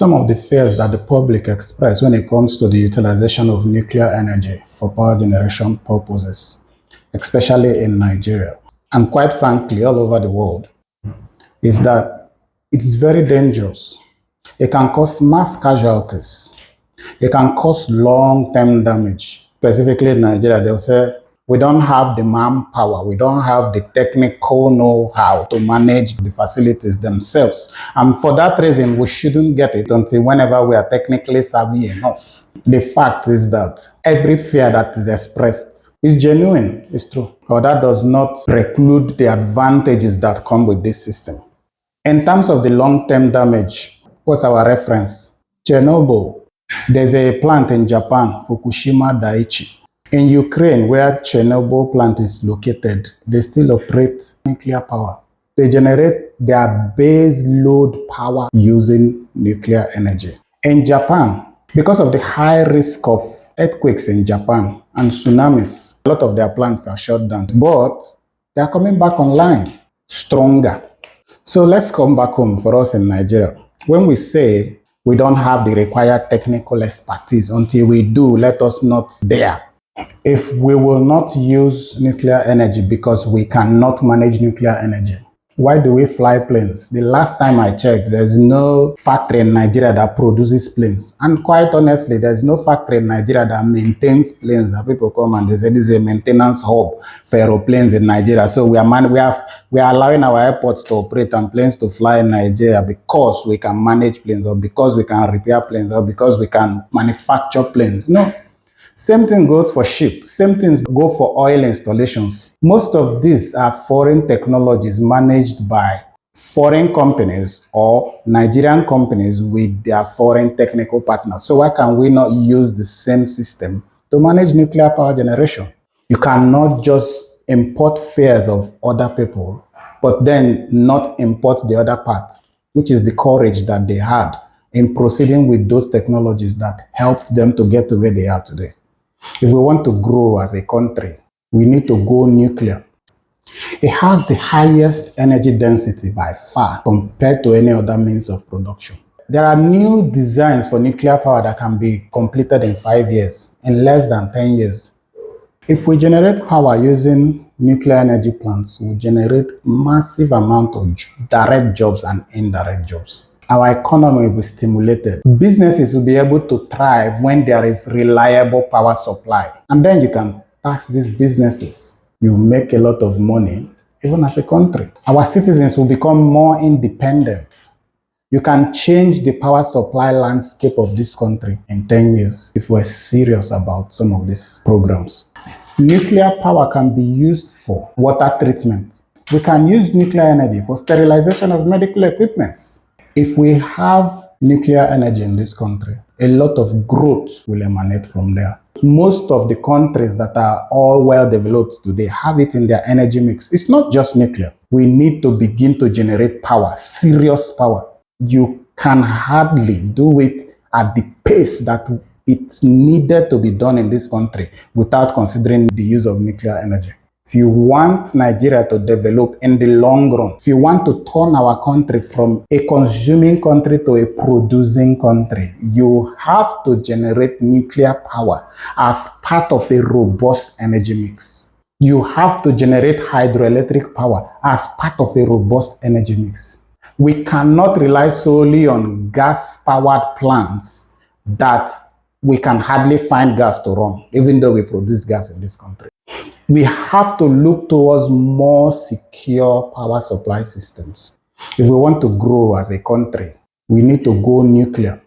Some of the fears that the public express when it comes to the utilization of nuclear energy for power generation purposes, especially in Nigeria, and quite frankly, all over the world, is that it's very dangerous. It can cause mass casualties. It can cause long-term damage. Specifically in Nigeria, they'll say, we don't have the manpower, we don't have the technical know-how to manage the facilities themselves. And for that reason, we shouldn't get it until whenever we are technically savvy enough. The fact is that every fear that is expressed is genuine, it's true. But that does not preclude the advantages that come with this system. In terms of the long-term damage, what's our reference? Chernobyl. There's a plant in Japan, Fukushima Daiichi. In Ukraine, where Chernobyl plant is located, they still operate nuclear power. They generate their base load power using nuclear energy. In Japan, because of the high risk of earthquakes in Japan and tsunamis, a lot of their plants are shut down, but they are coming back online stronger. So let's come back home for us in Nigeria. When we say we don't have the required technical expertise, until we do, let us not dare. If we will not use nuclear energy because we cannot manage nuclear energy, why do we fly planes? The last time I checked, there's no factory in Nigeria that produces planes. And quite honestly, there's no factory in Nigeria that maintains planes that people come and they say this is a maintenance hub for aeroplanes in Nigeria. So we are allowing our airports to operate and planes to fly in Nigeria because we can manage planes, or because we can repair planes, or because we can manufacture planes. No. Same thing goes for ship. Same things go for oil installations. Most of these are foreign technologies managed by foreign companies or Nigerian companies with their foreign technical partners. So why can we not use the same system to manage nuclear power generation? You cannot just import fears of other people, but then not import the other part, which is the courage that they had in proceeding with those technologies that helped them to get to where they are today. If we want to grow as a country, we need to go nuclear. It has the highest energy density by far compared to any other means of production. There are new designs for nuclear power that can be completed in 5 years, in less than 10 years. If we generate power using nuclear energy plants, we generate massive amount of direct jobs and indirect jobs. Our economy will be stimulated. Businesses will be able to thrive when there is reliable power supply. And then you can tax these businesses. You make a lot of money, even as a country. Our citizens will become more independent. You can change the power supply landscape of this country in 10 years if we're serious about some of these programs. Nuclear power can be used for water treatment. We can use nuclear energy for sterilization of medical equipment. If we have nuclear energy in this country, a lot of growth will emanate from there. Most of the countries that are all well developed today have it in their energy mix. It's not just nuclear. We need to begin to generate power, serious power. You can hardly do it at the pace that it's needed to be done in this country without considering the use of nuclear energy. If you want Nigeria to develop in the long run, if you want to turn our country from a consuming country to a producing country, you have to generate nuclear power as part of a robust energy mix. You have to generate hydroelectric power as part of a robust energy mix. We cannot rely solely on gas-powered plants that we can hardly find gas to run, even though we produce gas in this country. We have to look towards more secure power supply systems. If we want to grow as a country, we need to go nuclear.